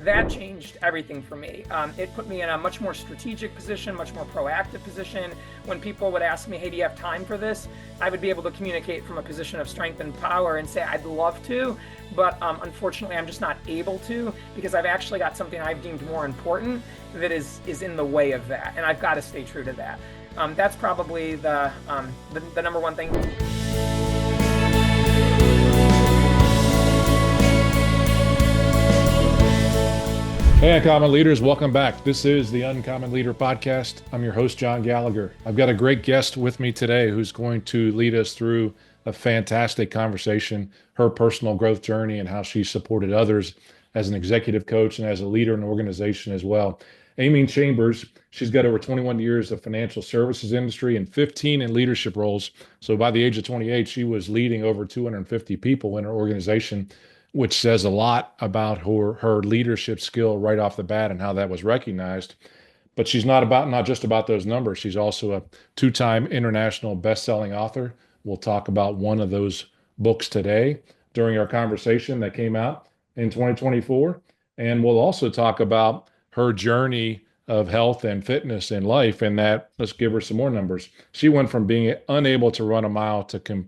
that changed everything for me. It put me in a much more strategic position, much more proactive position. When people would ask me, hey, do you have time for this? I would be able to communicate from a position of strength and power and say, I'd love to, but unfortunately, I'm just not able to, because I've actually got something I've deemed more important that is in the way of that. And I've got to stay true to that. That's probably the number one thing. Hey, Uncommon Leaders, welcome back. This is the Uncommon Leader Podcast. I'm your host, John Gallagher. I've got a great guest with me today who's going to lead us through a fantastic conversation, her personal growth journey and how she supported others as an executive coach and as a leader in an organization as well. Amy Chambers, she's got over 21 years of financial services industry and 15 in leadership roles. So by the age of 28, she was leading over 250 people in her organization, which says a lot about her leadership skill right off the bat and how that was recognized. But she's not just about those numbers. She's also a two-time international best-selling author. We'll talk about one of those books today during our conversation that came out in 2024. And we'll also talk about her journey of health and fitness in life, and that, let's give her some more numbers. She went from being unable to run a mile to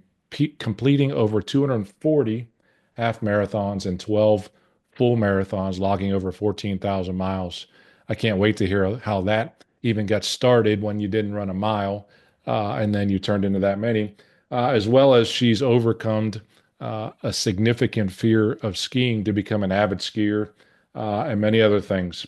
completing over 240 half marathons and 12 full marathons, logging over 14,000 miles. I can't wait to hear how that even got started when you didn't run a mile and then you turned into that many, as well as she's overcome a significant fear of skiing to become an avid skier and many other things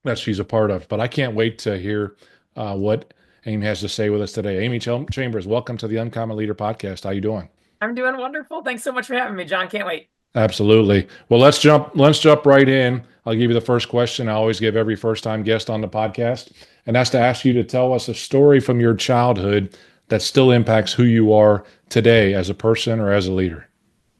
that she's a part of. But I can't wait to hear what Amy has to say with us today. Amy Chambers, welcome to the Uncommon Leader Podcast. How you doing? I'm doing wonderful. Thanks so much for having me, John. Can't wait. Absolutely. Well, let's jump right in. I'll give you the first question I always give every first-time guest on the podcast, and that's to ask you to tell us a story from your childhood that still impacts who you are today as a person or as a leader.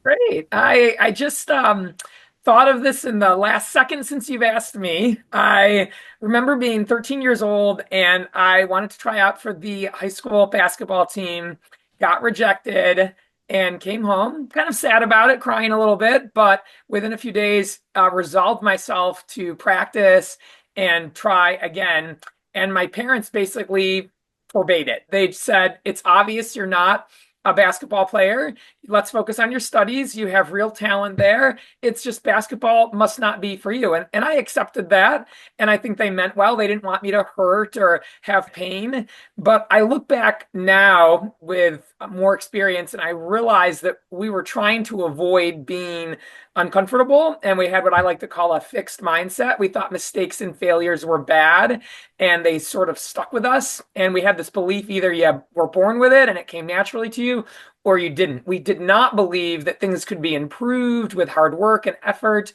Great. I just thought of this in the last second since you've asked me. I remember being 13 years old and I wanted to try out for the high school basketball team, got rejected, and came home kind of sad about it, crying a little bit, but within a few days, resolved myself to practice and try again. And my parents basically forbade it. They said, it's obvious you're not a basketball player. Let's focus on your studies. You have real talent there. It's just basketball must not be for you. And I accepted that. And I think they meant well. They didn't want me to hurt or have pain. But I look back now with more experience and I realized that we were trying to avoid being uncomfortable. And we had what I like to call a fixed mindset. We thought mistakes and failures were bad and they sort of stuck with us. And we had this belief either you were born with it and it came naturally to you, or you didn't. We did not believe that things could be improved with hard work and effort.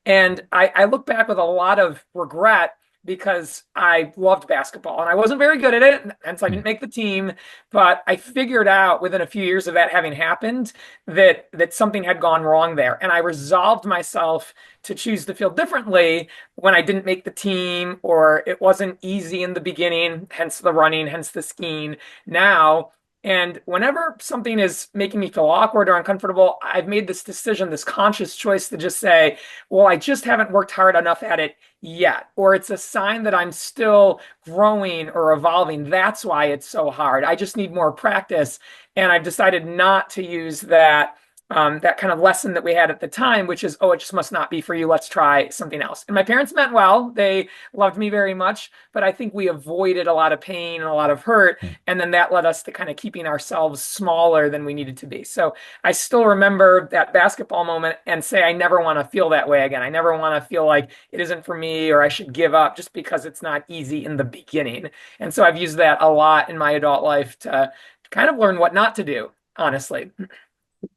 And I look back with a lot of regret because I loved basketball and I wasn't very good at it. And so I didn't make the team, but I figured out within a few years of that having happened that something had gone wrong there. And I resolved myself to choose to feel differently when I didn't make the team or it wasn't easy in the beginning, hence the running, hence the skiing now. And whenever something is making me feel awkward or uncomfortable, I've made this decision, this conscious choice to just say, well, I just haven't worked hard enough at it yet. Or it's a sign that I'm still growing or evolving. That's why it's so hard. I just need more practice. And I've decided not to use that kind of lesson that we had at the time, which is, oh, it just must not be for you. Let's try something else. And my parents meant well. They loved me very much, but I think we avoided a lot of pain and a lot of hurt. And then that led us to kind of keeping ourselves smaller than we needed to be. So I still remember that basketball moment and say, I never want to feel that way again. I never want to feel like it isn't for me or I should give up just because it's not easy in the beginning. And so I've used that a lot in my adult life to kind of learn what not to do, honestly.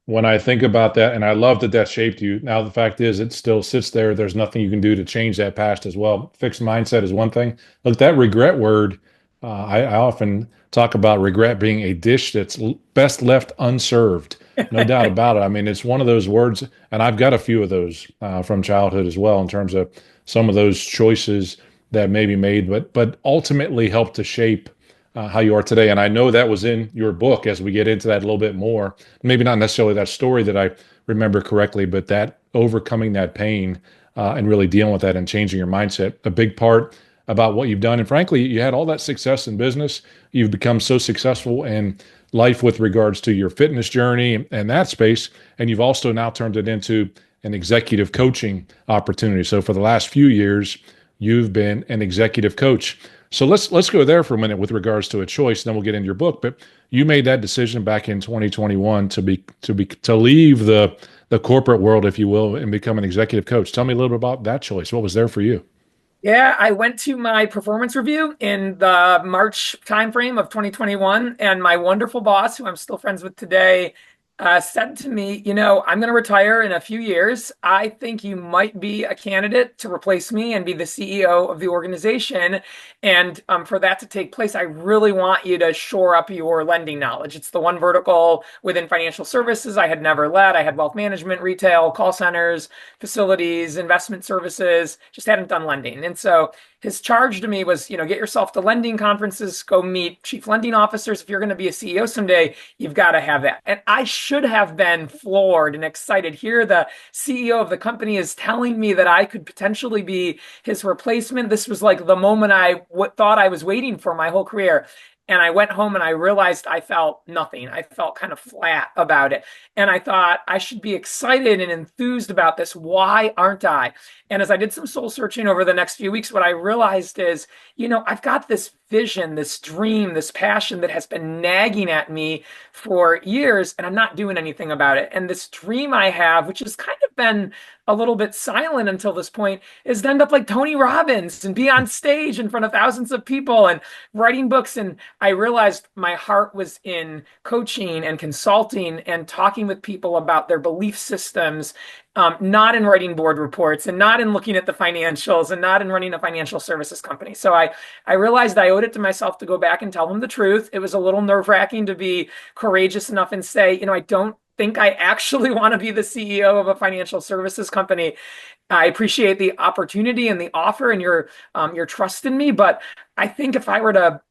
When I think about that, and I love that that shaped you. Now, the fact is, it still sits there. There's nothing you can do to change that past as well. Fixed mindset is one thing. Look, that regret word, I often talk about regret being a dish that's best left unserved. No doubt about it. I mean, it's one of those words, and I've got a few of those from childhood as well in terms of some of those choices that may be made, but ultimately help to shape how you are today. And I know that was in your book as we get into that a little bit more. Maybe not necessarily that story that I remember correctly, but that overcoming that pain and really dealing with that and changing your mindset. A big part about what you've done. And frankly, you had all that success in business. You've become so successful in life with regards to your fitness journey and that space. And you've also now turned it into an executive coaching opportunity. So for the last few years, you've been an executive coach. So let's go there for a minute with regards to a choice, then we'll get into your book. But you made that decision back in 2021 to leave the corporate world, if you will, and become an executive coach. Tell me a little bit about that choice. What was there for you? Yeah, I went to my performance review in the March timeframe of 2021, and my wonderful boss, who I'm still friends with today, said to me, I'm going to retire in a few years. I think you might be a candidate to replace me and be the CEO of the organization. And for that to take place, I really want you to shore up your lending knowledge. It's the one vertical within financial services I had never led. I had wealth management, retail, call centers, facilities, investment services, just hadn't done lending. And so his charge to me was, get yourself to lending conferences, go meet chief lending officers. If you're going to be a CEO someday, you've got to have that. And I should have been floored and excited. Here, the CEO of the company is telling me that I could potentially be his replacement. This was like the moment I thought I was waiting for my whole career. And I went home and I realized I felt nothing. I felt kind of flat about it. And I thought I should be excited and enthused about this. Why aren't I? And as I did some soul searching over the next few weeks, what I realized is, I've got this vision, this dream, this passion that has been nagging at me for years, and I'm not doing anything about it. And this dream I have, which has kind of been a little bit silent until this point, is to end up like Tony Robbins and be on stage in front of thousands of people and writing books. And I realized my heart was in coaching and consulting and talking with people about their belief systems, not in writing board reports and not in looking at the financials and not in running a financial services company. So I realized I owed it to myself to go back and tell them the truth. It was a little nerve-wracking to be courageous enough and say, I don't think I actually want to be the CEO of a financial services company. I appreciate the opportunity and the offer and your trust in me, but I think if I were to,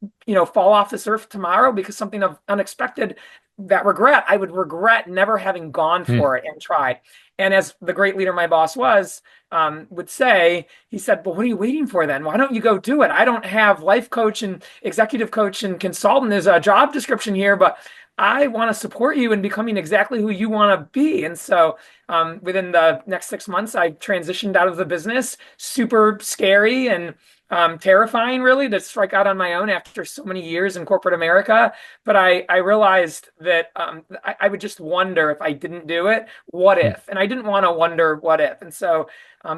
fall off this earth tomorrow because something of unexpected, I would regret never having gone Hmm. for it and tried. And as the great leader my boss would say, he said, "Well, what are you waiting for then? Why don't you go do it? I don't have life coach and executive coach and consultant as a job description here, but I want to support you in becoming exactly who you want to be." And so within the next 6 months, I transitioned out of the business. Super scary and terrifying, really, to strike out on my own after so many years in corporate America. But I realized that I would just wonder if I didn't do it, what Hmm. if? And I didn't want to wonder what if. And so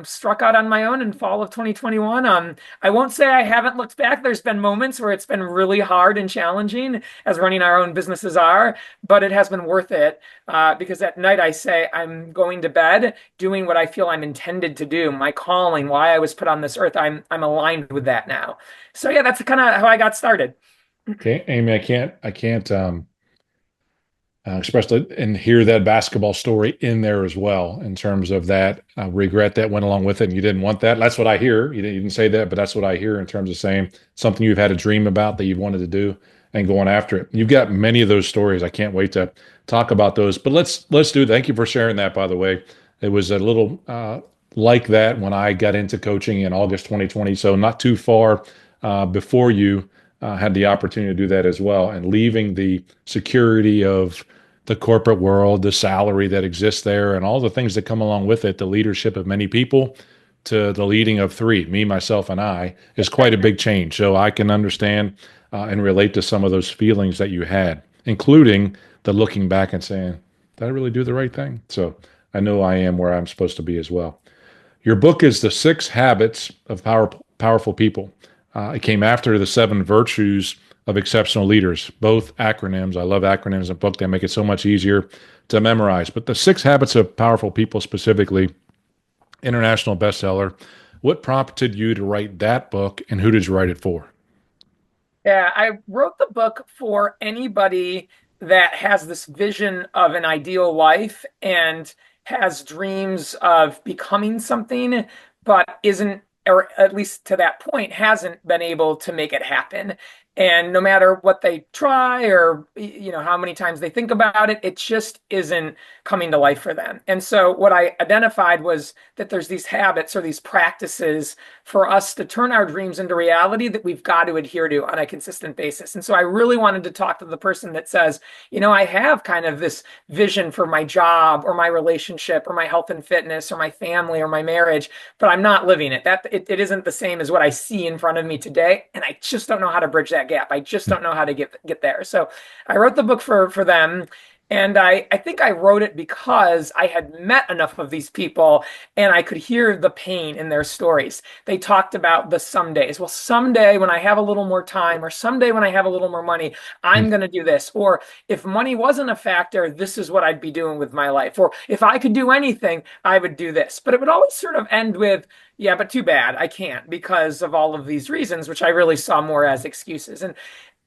struck out on my own in fall of 2021. I won't say I haven't looked back. There's been moments where it's been really hard and challenging, as running our own businesses are, but it has been worth it because at night I say I'm going to bed doing what I feel I'm intended to do, my calling, why I was put on this earth. I'm aligned with that now. So yeah, that's kind of how I got started. Okay, Amy, I can't express it and hear that basketball story in there as well in terms of that regret that went along with it and you didn't want that. That's what I hear. You didn't say that, but that's what I hear in terms of saying something you've had a dream about that you've wanted to do and going after it. You've got many of those stories. I can't wait to talk about those. But let's do. Thank you for sharing that. By the way, it was a little like that when I got into coaching in August 2020. So not too far before you had the opportunity to do that as well, and leaving the security of the corporate world, the salary that exists there, and all the things that come along with it, the leadership of many people to the leading of three, me, myself, and I, is quite a big change. So I can understand and relate to some of those feelings that you had, including the looking back and saying, did I really do the right thing? So I know I am where I'm supposed to be as well. Your book is The Six Habits of Powerful People. It came after The Seven Virtues of Exceptional Leaders, both acronyms. I love acronyms in book. They make it so much easier to memorize. But The Six Habits of Powerful People specifically, international bestseller. What prompted you to write that book and who did you write it for? Yeah, I wrote the book for anybody that has this vision of an ideal life and has dreams of becoming something, but isn't, or at least to that point, hasn't been able to make it happen. And no matter what they try or how many times they think about it, it just isn't coming to life for them. And so what I identified was that there's these habits or these practices for us to turn our dreams into reality that we've got to adhere to on a consistent basis. And so I really wanted to talk to the person that says, I have kind of this vision for my job or my relationship or my health and fitness or my family or my marriage, but I'm not living it. It isn't the same as what I see in front of me today. And I just don't know how to bridge that gap. I just don't know how to get there. So I wrote the book for them. And I think I wrote it because I had met enough of these people and I could hear the pain in their stories. They talked about the some days. Well, someday when I have a little more time, or someday when I have a little more money, I'm going to do this. Or if money wasn't a factor, this is what I'd be doing with my life. Or if I could do anything, I would do this. But it would always sort of end with, yeah, but too bad. I can't because of all of these reasons, which I really saw more as excuses.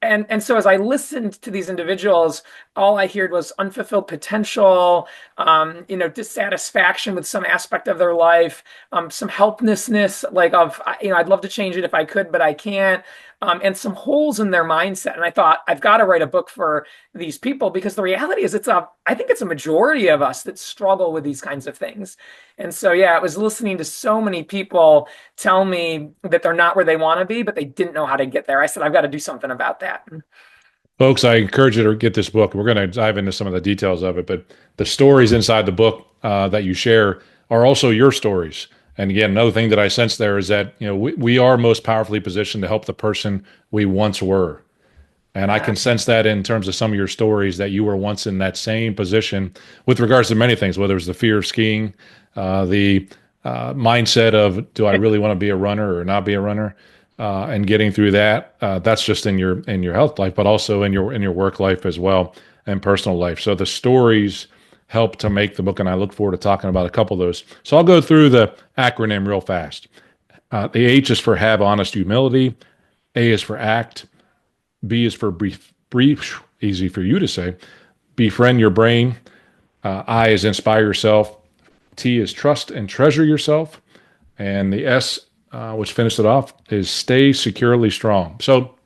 And so as I listened to these individuals, all I heard was unfulfilled potential, dissatisfaction with some aspect of their life, some helplessness, like I'd love to change it if I could, but I can't, and some holes in their mindset. And I thought, I've got to write a book for these people because the reality is I think it's a majority of us that struggle with these kinds of things. And so, yeah, I was listening to so many people tell me that they're not where they want to be, but they didn't know how to get there. I said, I've got to do something about that. Folks, I encourage you to get this book. We're going to dive into some of the details of it, but the stories inside the book that you share are also your stories. And again, another thing that I sense there is that we are most powerfully positioned to help the person we once were. And I Yeah. can sense that in terms of some of your stories that you were once in that same position with regards to many things, whether it was the fear of skiing, the mindset of do I really want to be a runner or not be a runner, and getting through that. That's just in your health life, but also in your work life as well and personal life. So the stories help to make the book, and I look forward to talking about a couple of those. So I'll go through the acronym real fast. The H is for have honest humility. A is for act. B is for brief, easy for you to say. Befriend your brain. I is inspire yourself. T is trust and treasure yourself. And the S, which finished it off, is stay securely strong. So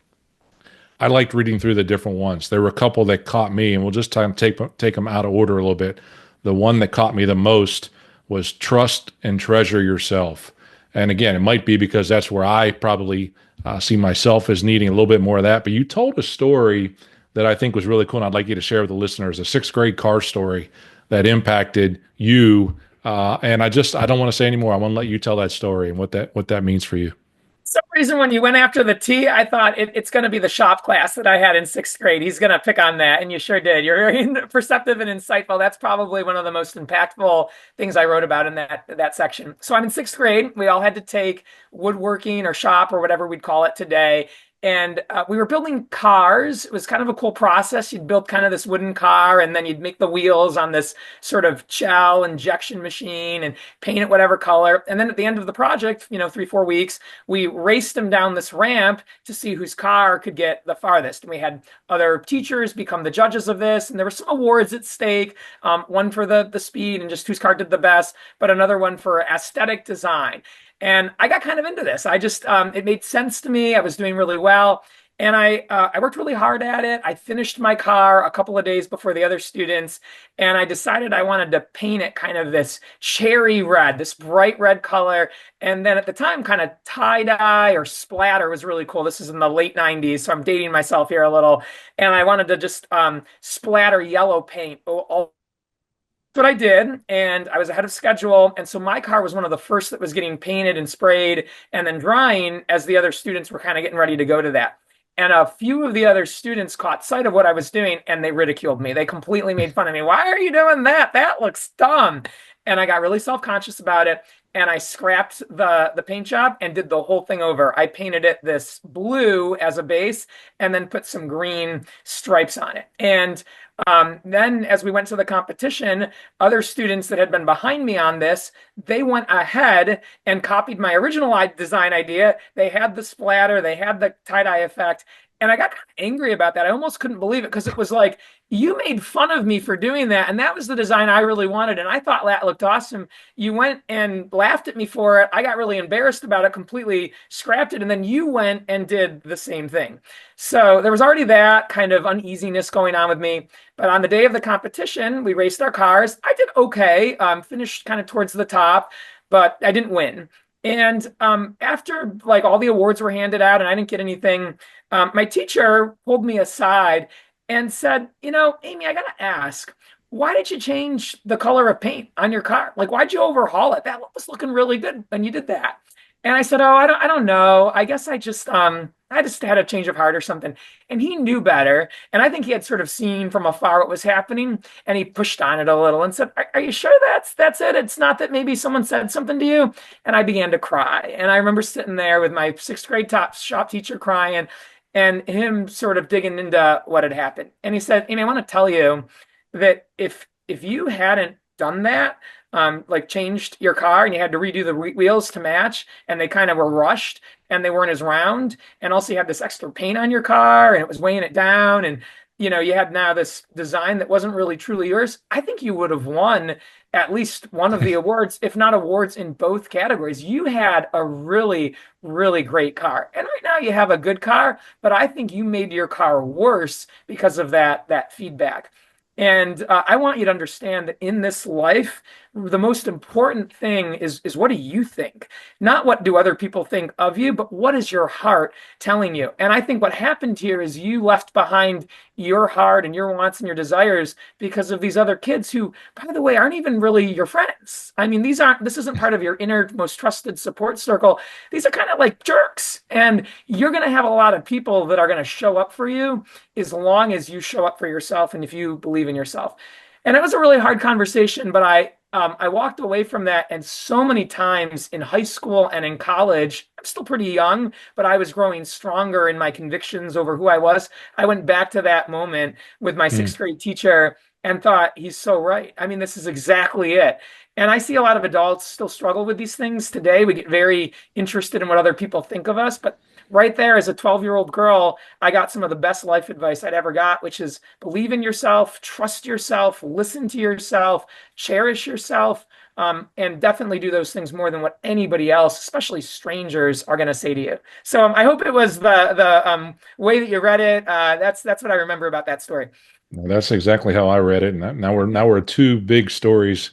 I liked reading through the different ones. There were a couple that caught me, and we'll just take them out of order a little bit. The one that caught me the most was trust and treasure yourself. And again, it might be because that's where I probably see myself as needing a little bit more of that. But you told a story that I think was really cool, and I'd like you to share with the listeners a sixth grade car story that impacted you. And I don't want to say anymore. I want to let you tell that story and what that means for you. Some reason when you went after the T, I thought it's going to be the shop class that I had in sixth grade. He's going to pick on that, and you sure did. You're very perceptive and insightful. That's probably one of the most impactful things I wrote about in that section. So I'm in sixth grade. We all had to take woodworking or shop or whatever we'd call it today. And we were building cars. It was kind of a cool process. You'd build kind of this wooden car, and then you'd make the wheels on this sort of gel injection machine and paint it whatever color. And then at the end of the project, 3, 4 weeks, we raced them down this ramp to see whose car could get the farthest. And we had other teachers become the judges of this, and there were some awards at stake. One for the speed and just whose car did the best, but another one for aesthetic design. And I got kind of into this. It made sense to me. I was doing really well. And I worked really hard at it. I finished my car a couple of days before the other students, and I decided I wanted to paint it kind of this cherry red, this bright red color. And then at the time, kind of tie dye or splatter was really cool. This is in the late 90s, so I'm dating myself here a little. And I wanted to just splatter yellow paint all what I did, and I was ahead of schedule. And so my car was one of the first that was getting painted and sprayed and then drying as the other students were kind of getting ready to go to that. And a few of the other students caught sight of what I was doing and they ridiculed me. They completely made fun of me. Why are you doing that? That looks dumb. And I got really self-conscious about it. And I scrapped the paint job and did the whole thing over. I painted it this blue as a base and then put some green stripes on it. And then as we went to the competition, other students that had been behind me on this, they went ahead and copied my original design idea. They had the splatter, they had the tie-dye effect, and I got kind of angry about that. I almost couldn't believe it because it was like you made fun of me for doing that. And that was the design I really wanted. And I thought that looked awesome. You went and laughed at me for it. I got really embarrassed about it, completely scrapped it. And then you went and did the same thing. So there was already that kind of uneasiness going on with me. But on the day of the competition, we raced our cars. I did okay, finished kind of towards the top, but I didn't win. And after like all the awards were handed out and I didn't get anything, my teacher pulled me aside and said, Amy, I gotta ask, why did you change the color of paint on your car? Like, why'd you overhaul it? That was looking really good when you did that. And I said, oh, I don't know. I guess I just had a change of heart or something. And he knew better. And I think he had sort of seen from afar what was happening. And he pushed on it a little and said, are you sure that's it? It's not that maybe someone said something to you? And I began to cry. And I remember sitting there with my sixth grade top shop teacher crying and him sort of digging into what had happened. And he said, Amy, I want to tell you that if you hadn't done that, like changed your car and you had to redo the wheels to match, and they kind of were rushed and they weren't as round, and also you had this extra paint on your car and it was weighing it down, and you had now this design that wasn't really truly yours. I think you would have won at least one of the awards, if not awards in both categories. You had a really, really great car. And right now you have a good car, but I think you made your car worse because of that feedback. And I want you to understand that in this life, the most important thing is what do you think? Not what do other people think of you, but what is your heart telling you? And I think what happened here is you left behind your heart and your wants and your desires because of these other kids who, by the way, aren't even really your friends. I mean, this isn't part of your inner most trusted support circle. These are kind of like jerks. And you're going to have a lot of people that are going to show up for you as long as you show up for yourself and if you believe in yourself. And it was a really hard conversation, but I walked away from that, and so many times in high school and in college, I'm still pretty young, but I was growing stronger in my convictions over who I was. I went back to that moment with my Hmm. sixth grade teacher and thought, he's so right. I mean, this is exactly it. And I see a lot of adults still struggle with these things today. We get very interested in what other people think of us, but right there as a 12-year-old girl, I got some of the best life advice I'd ever got, which is believe in yourself, trust yourself, listen to yourself, cherish yourself, and definitely do those things more than what anybody else, especially strangers, are going to say to you. So I hope it was the way that you read it. That's what I remember about that story. Well, that's exactly how I read it. And now we're at two big stories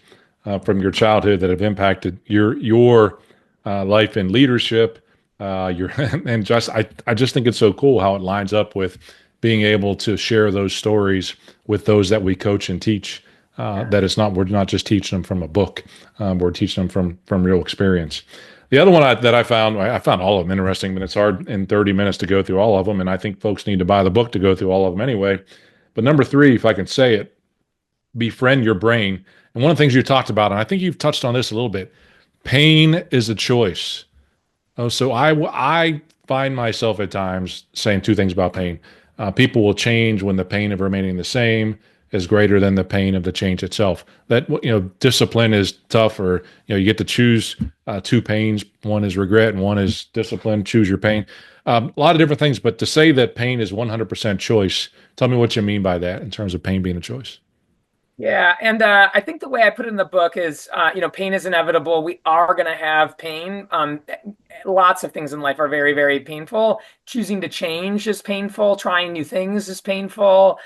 from your childhood that have impacted your life in leadership. Your and just I just think it's so cool how it lines up with being able to share those stories with those that we coach and teach. Yeah. That it's not we're not just teaching them from a book. We're teaching them from real experience. The other one that I found all of them interesting, but it's hard in 30 minutes to go through all of them. And I think folks need to buy the book to go through all of them anyway. But number three, if I can say it, befriend your brain. And one of the things you talked about, and I think you've touched on this a little bit, pain is a choice. Oh, so I find myself at times saying two things about pain. People will change when the pain of remaining the same is greater than the pain of the change itself. That discipline is tough, or you get to choose two pains. One is regret, and one is discipline. Choose your pain. A lot of different things, but to say that pain is 100% choice, tell me what you mean by that in terms of pain being a choice. Yeah, and I think the way I put it in the book is, pain is inevitable. We are going to have pain. Lots of things in life are very, very painful. Choosing to change is painful. Trying new things is painful.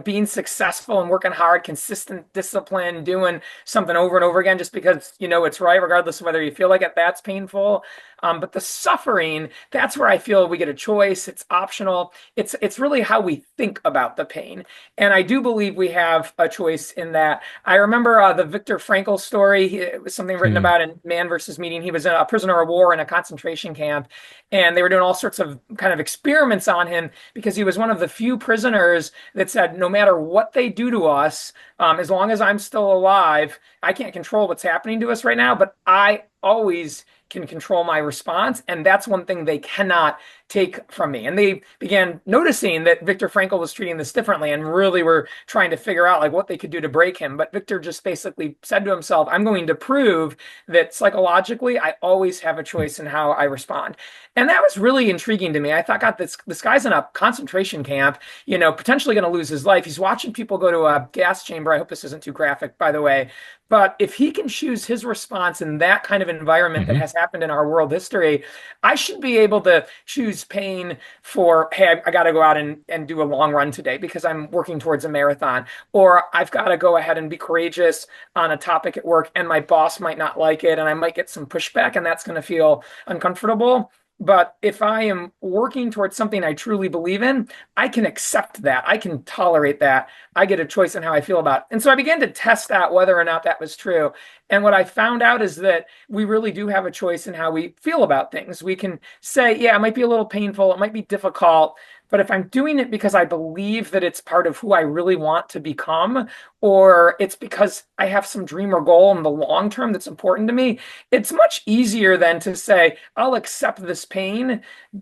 Being successful and working hard, consistent discipline, doing something over and over again just because you know it's right, regardless of whether you feel like it, that's painful. But the suffering, that's where I feel we get a choice. It's optional. It's really how we think about the pain. And I do believe we have a choice in that. I remember the Viktor Frankl story. It was something written Hmm. about in Man versus Meaning. He was a prisoner of war in a concentration camp, and they were doing all sorts of kind of experiments on him because he was one of the few prisoners that said, no matter what they do to us, as long as I'm still alive, I can't control what's happening to us right now, but I always can control my response. And that's one thing they cannot take from me. And they began noticing that Viktor Frankl was treating this differently and really were trying to figure out like what they could do to break him. But Viktor just basically said to himself, I'm going to prove that psychologically I always have a choice in how I respond. And that was really intriguing to me. I thought, God, this guy's in a concentration camp, potentially going to lose his life. He's watching people go to a gas chamber. I hope this isn't too graphic, by the way. But if he can choose his response in that kind of environment that Hmm. has happened in our world history, I should be able to choose pain for, hey, I got to go out and do a long run today because I'm working towards a marathon. Or I've got to go ahead and be courageous on a topic at work and my boss might not like it and I might get some pushback and that's going to feel uncomfortable. But if I am working towards something I truly believe in, I can accept that. I can tolerate that. I get a choice in how I feel about it. And so I began to test out whether or not that was true. And what I found out is that we really do have a choice in how we feel about things. We can say, yeah, it might be a little painful, it might be difficult, but if I'm doing it because I believe that it's part of who I really want to become, or it's because I have some dream or goal in the long term that's important to me, it's much easier than to say, I'll accept this pain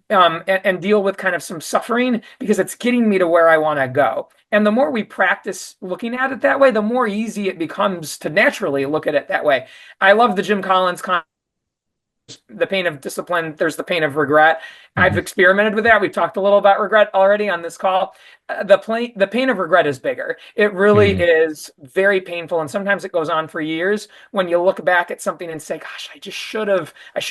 and deal with kind of some suffering because it's getting me to where I want to go. And the more we practice looking at it that way, the more easy it becomes to naturally look at it that way. I love the Jim Collins the pain of discipline, there's the pain of regret. I've Hmm. experimented with that. We've talked a little about regret already on this call. The pain of regret is bigger. It really Hmm. is very painful, and sometimes it goes on for years. When you look back at something and say, "Gosh, I should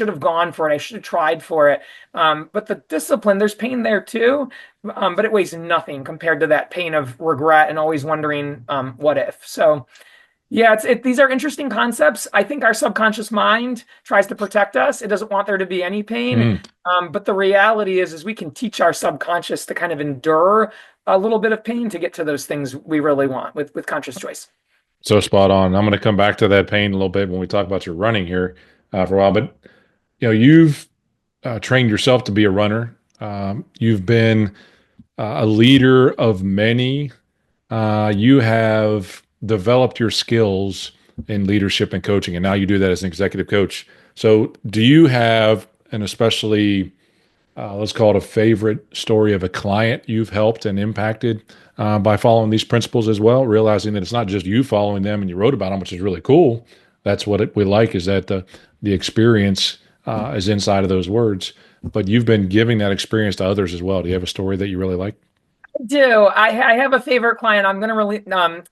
have gone for it. I should have tried for it." But the discipline, there's pain there too, but it weighs nothing compared to that pain of regret and always wondering, what if. So. Yeah, these are interesting concepts. I think our subconscious mind tries to protect us. It doesn't want there to be any pain. Hmm. But the reality is we can teach our subconscious to kind of endure a little bit of pain to get to those things we really want with conscious choice. So spot on. I'm going to come back to that pain a little bit when we talk about your running here for a while. But you've trained yourself to be a runner. You've been a leader of many. You have developed your skills in leadership and coaching, and now you do that as an executive coach. So, do you have an especially let's call it a favorite story of a client you've helped and impacted by following these principles as well, realizing that it's not just you following them and you wrote about them, which is really cool. That's what we like, is that the experience is inside of those words, but you've been giving that experience to others as well. Do you have a story that you really like? Do. I have a favorite client. I'm going to really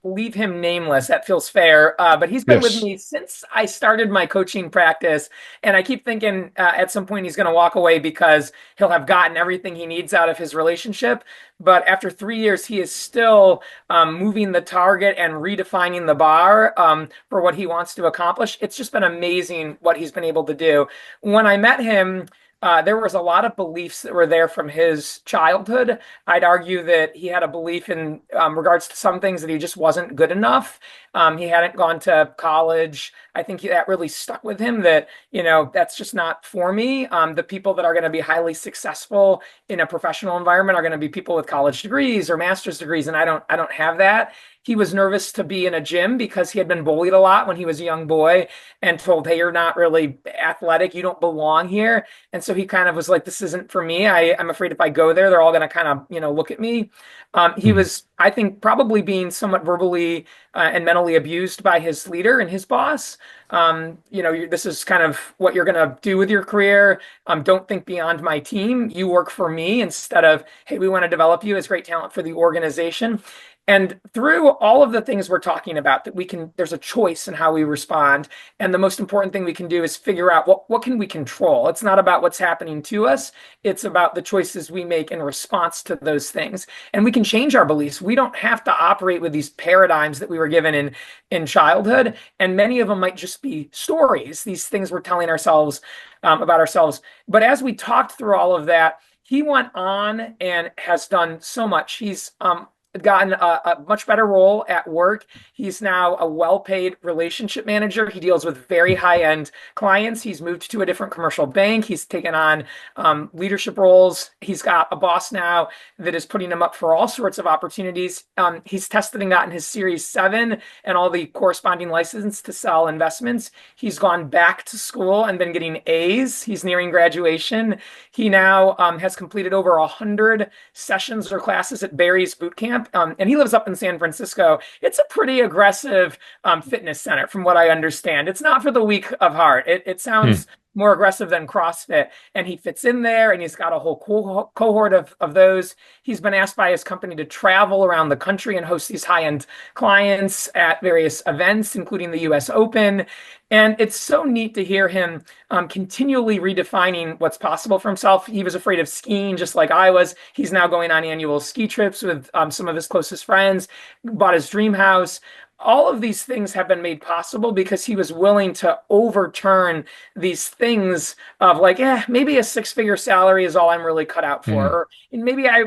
leave him nameless. That feels fair. But he's been with Yes. me since I started my coaching practice. And I keep thinking at some point he's going to walk away because he'll have gotten everything he needs out of his relationship. But after 3 years, he is still moving the target and redefining the bar for what he wants to accomplish. It's just been amazing what he's been able to do. When I met him, there was a lot of beliefs that were there from his childhood. I'd argue that he had a belief in regards to some things that he just wasn't good enough. He hadn't gone to college. I think that really stuck with him that, that's just not for me. The people that are going to be highly successful in a professional environment are going to be people with college degrees or master's degrees, and I don't have that. He was nervous to be in a gym because he had been bullied a lot when he was a young boy and told, hey, you're not really athletic. You don't belong here. And so he kind of was like, this isn't for me. I'm afraid if I go there, they're all going to kind of, look at me. He Mhm. was, I think, probably being somewhat verbally and mentally abused by his leader and his boss. This is kind of what you're going to do with your career. Don't think beyond my team. You work for me instead of, hey, we want to develop you as great talent for the organization. And through all of the things we're talking about, there's a choice in how we respond. And the most important thing we can do is figure out what can we control. It's not about what's happening to us. It's about the choices we make in response to those things. And we can change our beliefs. We don't have to operate with these paradigms that we were given in childhood. And many of them might just be stories, these things we're telling ourselves about ourselves. But as we talked through all of that, he went on and has done so much. He's gotten a much better role at work. He's now a well-paid relationship manager. He deals with very high-end clients. He's moved to a different commercial bank. He's taken on leadership roles. He's got a boss now that is putting him up for all sorts of opportunities. He's tested and gotten his Series 7 and all the corresponding license to sell investments. He's gone back to school and been getting A's. He's nearing graduation. He now has completed over 100 sessions or classes at Barry's Boot Camp, and he lives up in San Francisco. It's a pretty aggressive fitness center, from what I understand. It's not for the weak of heart. It Hmm. sounds more aggressive than CrossFit, and he fits in there, and he's got a whole cohort of those. He's been asked by his company to travel around the country and host these high-end clients at various events, including the US Open. And it's so neat to hear him continually redefining what's possible for himself. He was afraid of skiing just like I was. He's now going on annual ski trips with some of his closest friends, bought his dream house. All of these things have been made possible because he was willing to overturn these things of like, maybe a six-figure salary is all I'm really cut out for. Hmm. Or and maybe I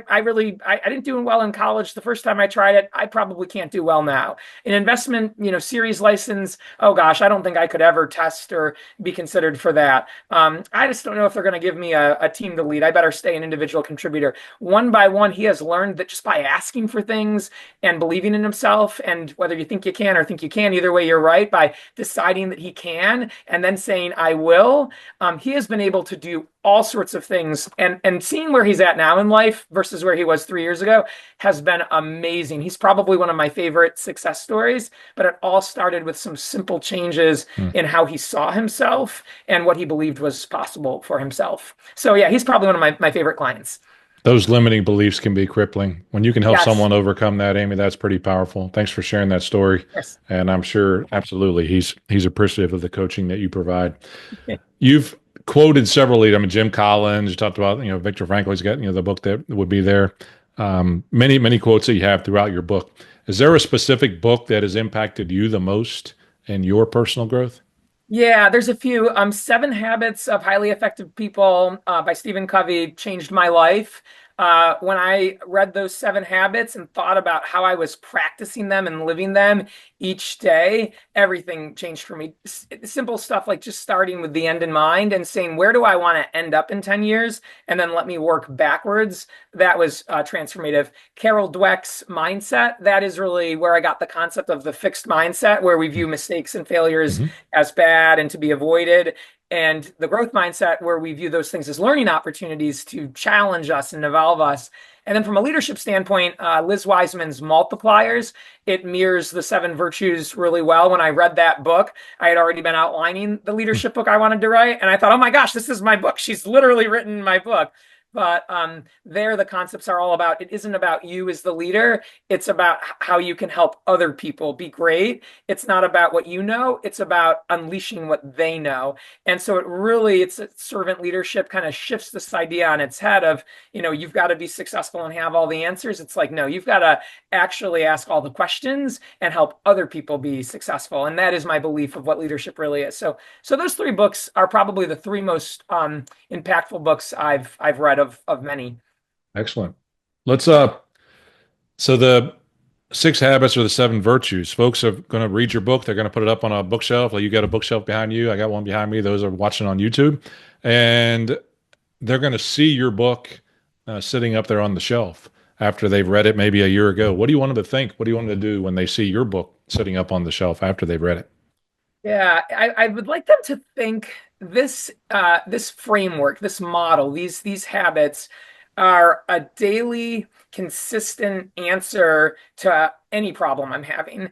didn't do well in college the first time I tried it. I probably can't do well now. An investment, series license, oh gosh, I don't think I could ever test or be considered for that. I just don't know if they're going to give me a team to lead. I better stay an individual contributor. One by one, he has learned that just by asking for things and believing in himself, and whether you think you can or think you can, either way, you're right, by deciding that he can and then saying, I will, he has been able to do all sorts of things. And seeing where he's at now in life versus where he was 3 years ago has been amazing. He's probably one of my favorite success stories, but it all started with some simple changes Hmm. in how he saw himself and what he believed was possible for himself. So yeah, he's probably one of my favorite clients. Those limiting beliefs can be crippling. When you can help Yes. someone overcome that, Amy, that's pretty powerful. Thanks for sharing that story. Yes. And I'm sure absolutely he's appreciative of the coaching that you provide. You've quoted several leaders. I mean, Jim Collins, you talked about, Viktor Frankl's got, the book that would be there. Many quotes that you have throughout your book. Is there a specific book that has impacted you the most in your personal growth? Yeah, there's a few. Seven Habits of Highly Effective People by Stephen Covey changed my life. When I read those seven habits and thought about how I was practicing them and living them each day, everything changed for me. Simple stuff like just starting with the end in mind and saying, where do I want to end up in 10 years? And then let me work backwards. That was transformative. Carol Dweck's mindset, that is really where I got the concept of the fixed mindset, where we view mistakes and failures Mm-hmm. as bad and to be avoided, and the growth mindset where we view those things as learning opportunities to challenge us and evolve us. And then from a leadership standpoint, Liz Wiseman's Multipliers, it mirrors the seven virtues really well. When I read that book, I had already been outlining the leadership book I wanted to write. And I thought, oh my gosh, this is my book. She's literally written my book. But there, the concepts are all about, it isn't about you as the leader. It's about how you can help other people be great. It's not about what you know. It's about unleashing what they know. And so it's a servant leadership kind of shifts this idea on its head of, you've got to be successful and have all the answers. It's like, no, you've got to actually ask all the questions and help other people be successful. And that is my belief of what leadership really is. So those three books are probably the three most impactful books I've read of many. Excellent. Let's so the six habits or the seven virtues. Folks are going to read your book. They're going to put it up on a bookshelf. Like you got a bookshelf behind you. I got one behind me. Those are watching on YouTube. And they're going to see your book sitting up there on the shelf after they've read it maybe a year ago. What do you want them to think? What do you want them to do when they see your book sitting up on the shelf after they've read it? Yeah, I would like them to think this framework, this model, these habits are a daily consistent answer to any problem I'm having,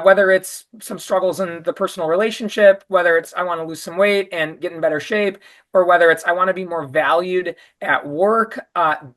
whether it's some struggles in the personal relationship, whether it's I want to lose some weight and get in better shape, or whether it's I want to be more valued at work.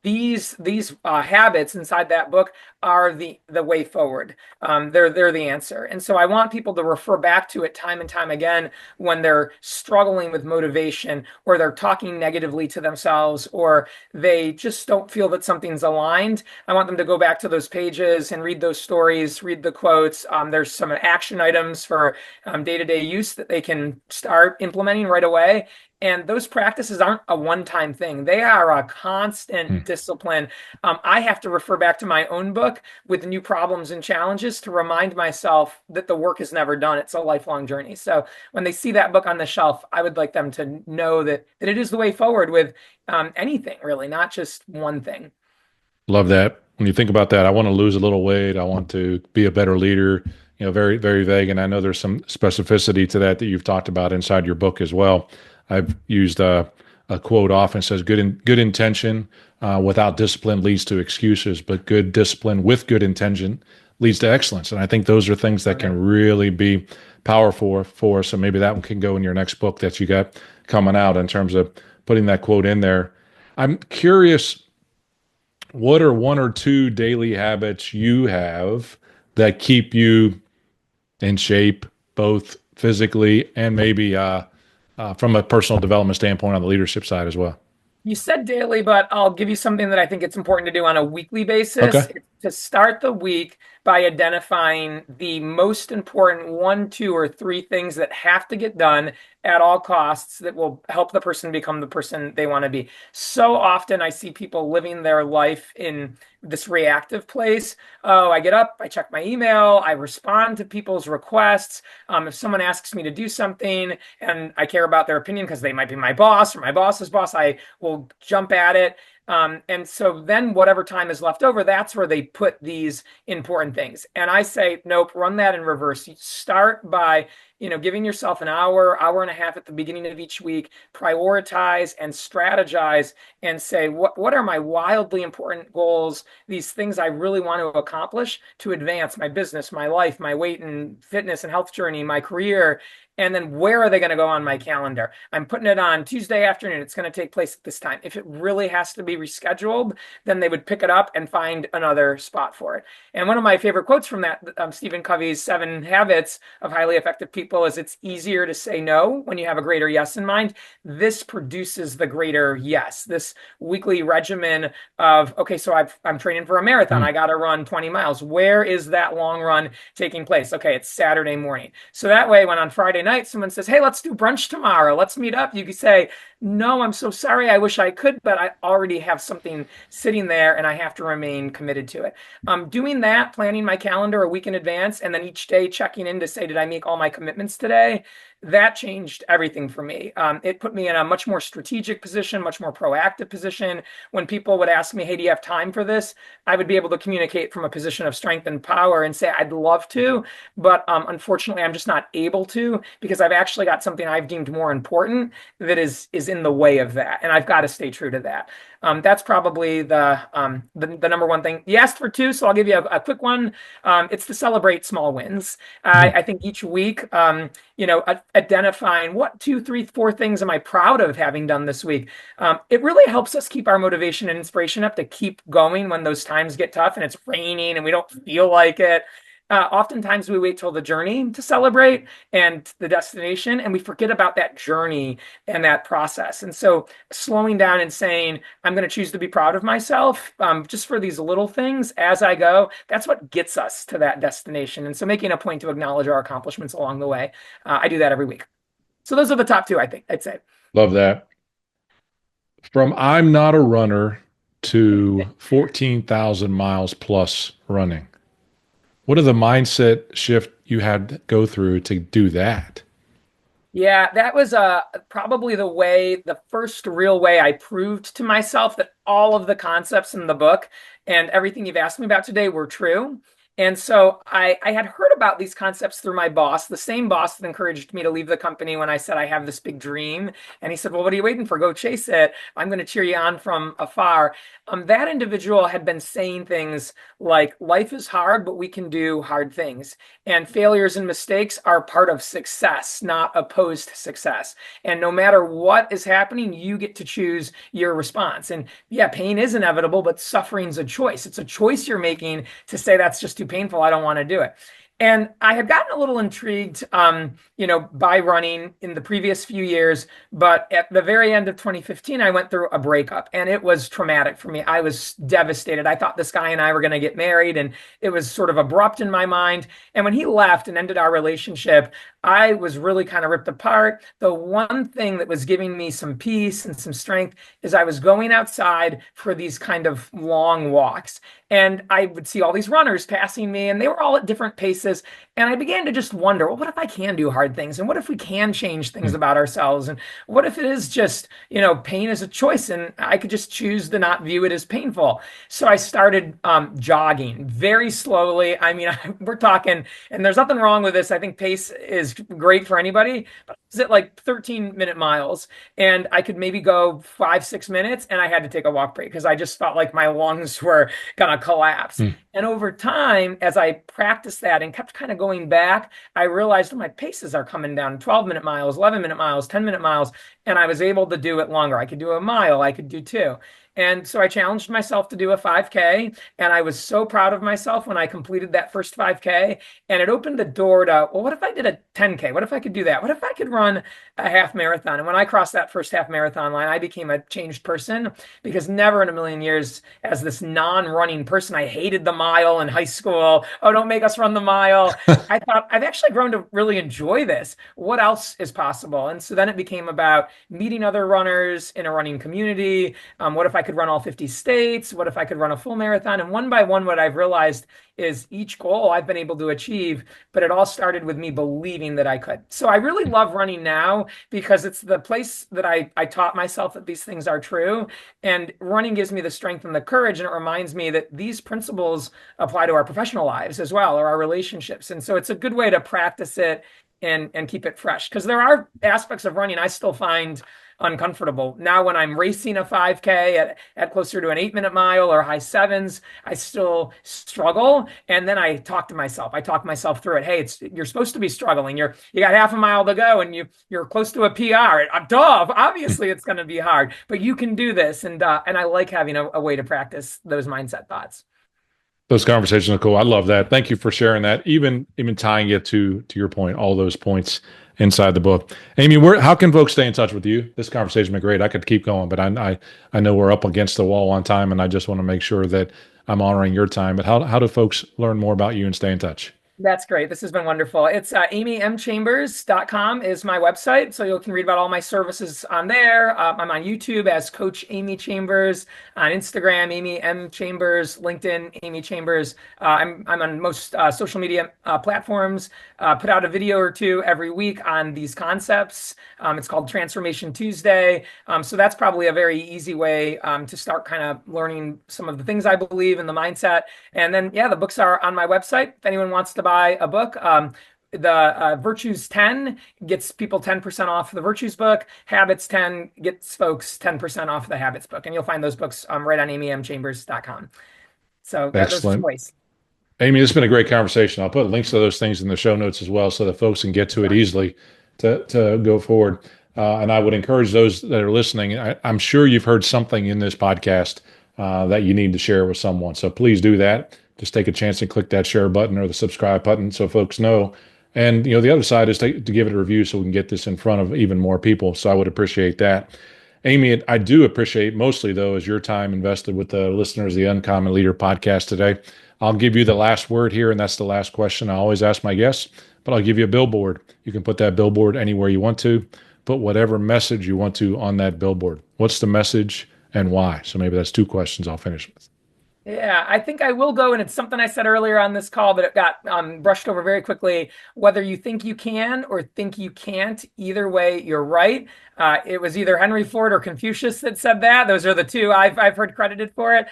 These habits inside that book are the way forward. They're the answer, and so I want people to refer back to it time and time again when they're struggling with motivation, or they're talking negatively to themselves, or they just don't feel that something's aligned. I want them to go back to those pages and read those stories, read the quotes. There's some action items for day-to-day use that they can start implementing right away. And those practices aren't a one-time thing. They are a constant Hmm. discipline. I have to refer back to my own book with new problems and challenges to remind myself that the work is never done. It's a lifelong journey. So when they see that book on the shelf, I would like them to know that it is the way forward with anything, really, not just one thing. Love that. When you think about that, I want to lose a little weight. I want to be a better leader. Very, very vague. And I know there's some specificity to that you've talked about inside your book as well. I've used a quote often. It says, good intention without discipline leads to excuses, but good discipline with good intention leads to excellence. And I think those are things that Okay. can really be powerful for us. So maybe that one can go in your next book that you got coming out in terms of putting that quote in there. I'm curious, what are one or two daily habits you have that keep you in shape, both physically and maybe from a personal development standpoint on the leadership side as well? You said daily, but I'll give you something that I think it's important to do on a weekly basis. Okay. It's to start the week by identifying the most important one, two, or three things that have to get done at all costs that will help the person become the person they want to be. So often I see people living their life in this reactive place. Oh, I get up, I check my email, I respond to people's requests. If someone asks me to do something and I care about their opinion because they might be my boss or my boss's boss, I will jump at it. And so then whatever time is left over, that's where they put these important things. And I say, nope, run that in reverse. You start by, giving yourself an hour, hour and a half at the beginning of each week, prioritize and strategize and say, what are my wildly important goals, these things I really want to accomplish to advance my business, my life, my weight and fitness and health journey, my career. And then where are they going to go on my calendar? I'm putting it on Tuesday afternoon. It's going to take place at this time. If it really has to be rescheduled, then they would pick it up and find another spot for it. And one of my favorite quotes from that, Stephen Covey's 7 Habits of Highly Effective People, is it's easier to say no when you have a greater yes in mind. This produces the greater yes. This weekly regimen of, okay, so I'm training for a marathon. Hmm. I got to run 20 miles. Where is that long run taking place? Okay, it's Saturday morning. So that way, when on Friday night someone says, hey, let's do brunch tomorrow, let's meet up, you can say, no, I'm so sorry. I wish I could, but I already have something sitting there and I have to remain committed to it. Doing that, planning my calendar a week in advance, and then each day checking in to say, did I make all my commitments today? That changed everything for me. It put me in a much more strategic position, much more proactive position. When people would ask me, hey, do you have time for this? I would be able to communicate from a position of strength and power and say, I'd love to, but unfortunately, I'm just not able to because I've actually got something I've deemed more important that is in the way of that, and I've got to stay true to that. That's probably the number one thing. You asked for two, so I'll give you a quick one. It's to celebrate small wins. Hmm. I think each week, identifying what, two, three, four things am I proud of having done this week. It really helps us keep our motivation and inspiration up to keep going when those times get tough and it's raining and we don't feel like it. Oftentimes we wait till the journey to celebrate and the destination, and we forget about that journey and that process. And so slowing down and saying, I'm going to choose to be proud of myself just for these little things as I go, that's what gets us to that destination. And so making a point to acknowledge our accomplishments along the way. I do that every week. So those are the top two, I think, I'd say. Love that. From I'm not a runner to 14,000 miles plus running. What are the mindset shift you had to go through to do that? Yeah, that was probably the first real way I proved to myself that all of the concepts in the book and everything you've asked me about today were true. And so I had heard about these concepts through my boss, the same boss that encouraged me to leave the company when I said I have this big dream. And he said, well, what are you waiting for? Go chase it. I'm going to cheer you on from afar. That individual had been saying things like, life is hard, but we can do hard things. And failures and mistakes are part of success, not opposed to success. And no matter what is happening, you get to choose your response. And yeah, pain is inevitable, but suffering's a choice. It's a choice you're making to say that's just too painful. I don't want to do it. And I had gotten a little intrigued, by running in the previous few years. But at the very end of 2015, I went through a breakup and it was traumatic for me. I was devastated. I thought this guy and I were going to get married and it was sort of abrupt in my mind. And when he left and ended our relationship, I was really kind of ripped apart. The one thing that was giving me some peace and some strength is I was going outside for these kind of long walks. And I would see all these runners passing me, and they were all at different paces. And I began to just wonder, well, what if I can do hard things? And what if we can change things Hmm. about ourselves? And what if it is just, pain is a choice and I could just choose to not view it as painful? So I started jogging very slowly. I mean, we're talking, and there's nothing wrong with this. I think pace is great for anybody, but is it like 13-minute miles? And I could maybe go 5, 6 minutes, and I had to take a walk break because I just felt like my lungs were gonna collapse. Hmm. And over time, as I practiced that and kept kind of going back, I realized my paces are coming down 12-minute miles, 11-minute miles, 10-minute miles, and I was able to do it longer. I could do a mile, I could do two. And so I challenged myself to do a 5K, and I was so proud of myself when I completed that first 5K. And it opened the door to, well, what if I did a 10K? What if I could do that? What if I could run a half marathon? And when I crossed that first half marathon line, I became a changed person because never in a million years, as this non-running person, I hated the mile in high school. Oh, don't make us run the mile. I thought I've actually grown to really enjoy this. What else is possible? And so then it became about meeting other runners in a running community. What if I could run all 50 states? What if I could run a full marathon? And one by one, what I've realized is each goal I've been able to achieve, but it all started with me believing that I could. So I really love running now because it's the place that I taught myself that these things are true. And running gives me the strength and the courage. And it reminds me that these principles apply to our professional lives as well, or our relationships. And so it's a good way to practice it and keep it fresh. Because there are aspects of running I still find uncomfortable. Now, when I'm racing a 5K at closer to an 8-minute mile or high sevens, I still struggle. And then I talk to myself. I talk myself through it. Hey, you're supposed to be struggling. You got half a mile to go and you're close to a PR. Duh, obviously it's going to be hard, but you can do this. And I like having a way to practice those mindset thoughts. Those conversations are cool. I love that. Thank you for sharing that. Even tying it to your point, all those points inside the book. Amy, how can folks stay in touch with you? This conversation has been great. I could keep going, but I know we're up against the wall on time, and I just want to make sure that I'm honoring your time. But how do folks learn more about you and stay in touch? That's great. This has been wonderful. It's amymchambers.com is my website. So you can read about all my services on there. I'm on YouTube as Coach Amy Chambers, on Instagram, Amy M. Chambers, LinkedIn, Amy Chambers. I'm on most social media platforms, put out a video or two every week on these concepts. It's called Transformation Tuesday. So that's probably a very easy way to start kind of learning some of the things I believe in the mindset. And then, yeah, the books are on my website. If anyone wants to buy a book, the Virtues 10 gets people 10% off the Virtues book. Habits 10 gets folks 10% off the Habits book. And you'll find those books right on amymchambers.com. So those Excellent. choice. Amy, this has been a great conversation. I'll put links to those things in the show notes as well so that folks can get to it easily to go forward. And I would encourage those that are listening. I'm sure you've heard something in this podcast that you need to share with someone. So please do that. Just take a chance and click that share button or the subscribe button so folks know. And the other side is to give it a review so we can get this in front of even more people. So I would appreciate that. Amy, I do appreciate mostly, though, is your time invested with the listeners of the Uncommon Leader podcast today. I'll give you the last word here, and that's the last question I always ask my guests, but I'll give you a billboard. You can put that billboard anywhere you want to, put whatever message you want to on that billboard. What's the message and why? So maybe that's two questions I'll finish with. Yeah, I think I will go, and it's something I said earlier on this call, but it got brushed over very quickly. Whether you think you can or think you can't, either way, you're right. It was either Henry Ford or Confucius that said that. Those are the two I've heard credited for it.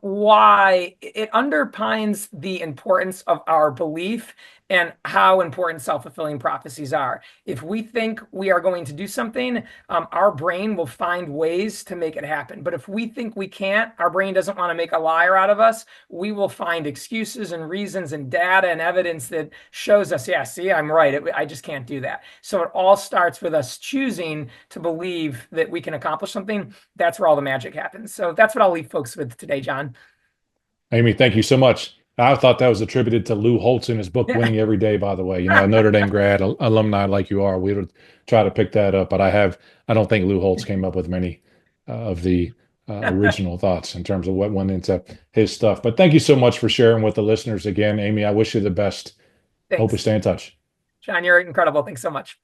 Why it underpins the importance of our belief and how important self-fulfilling prophecies are. If we think we are going to do something, our brain will find ways to make it happen. But if we think we can't, our brain doesn't want to make a liar out of us. We will find excuses and reasons and data and evidence that shows us, yeah, see, I'm right. I just can't do that. So it all starts with us choosing to believe that we can accomplish something. That's where all the magic happens. So that's what I'll leave folks with today, John. Amy, thank you so much. I thought that was attributed to Lou Holtz in his book Winning Every Day, by the way. A Notre Dame grad, alumni like you are, we would try to pick that up. But I don't think Lou Holtz came up with many of the original thoughts in terms of what went into his stuff. But thank you so much for sharing with the listeners again, Amy. I wish you the best. Hope we Thanks. stay in touch. John, you're incredible. Thanks so much.